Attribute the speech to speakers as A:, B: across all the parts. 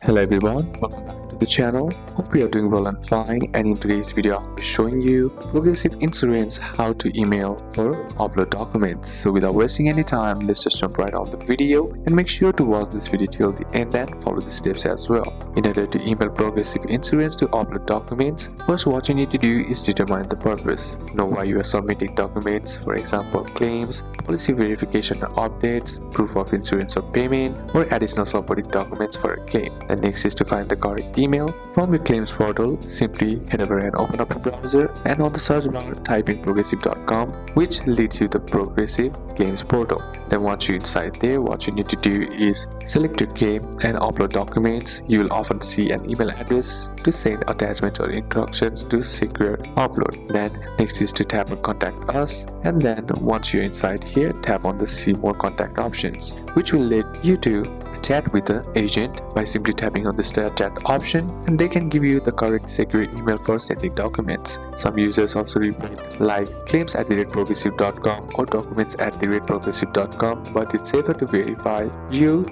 A: Hello everyone, welcome back to the channel. Hope you are doing well and fine, and in today's video I'll be showing you Progressive Insurance how to email for upload documents. So without wasting any time, let's just jump right on the video and make sure to watch this video till the end and follow the steps as well. In order to email Progressive Insurance to upload documents, first what you need to do is determine the purpose. Know why you are submitting documents, for example claims, policy verification or updates, proof of insurance or payment, or additional supporting documents for a claim. The next is to find the correct email. From your claims portal, simply head over and open up a browser, and on the search bar type in progressive.com, which leads you to the Progressive Claims portal. Then once you're inside there, what you need to do is select your claim and upload documents. You will often see an email address to send attachments or instructions to secure upload. Then next is to tap on contact us, and then once you're inside here, tap on the see more contact options, which will lead you to chat with the agent by simply tapping on the chat option, and they can give you the correct secure email for sending documents. Some users also report like claims@progressive.com or documents@progressive.com, but it's safer to verify your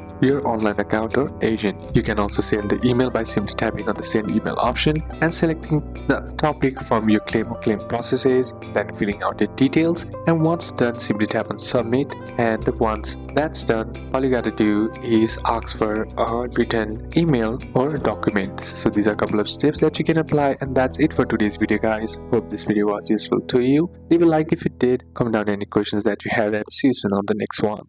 A: online account or agent. You can also send the email by simply tapping on the send email option and selecting the topic from your claim or claim processes, then filling out the details, and once done simply tap on submit. And once that's done, all you gotta do is ask for a written email or document. So these are a couple of steps that you can apply, and that's it for today's video guys. Hope this video was useful to you. Leave a like if it did, comment down any questions that you have, and see you soon on the next one.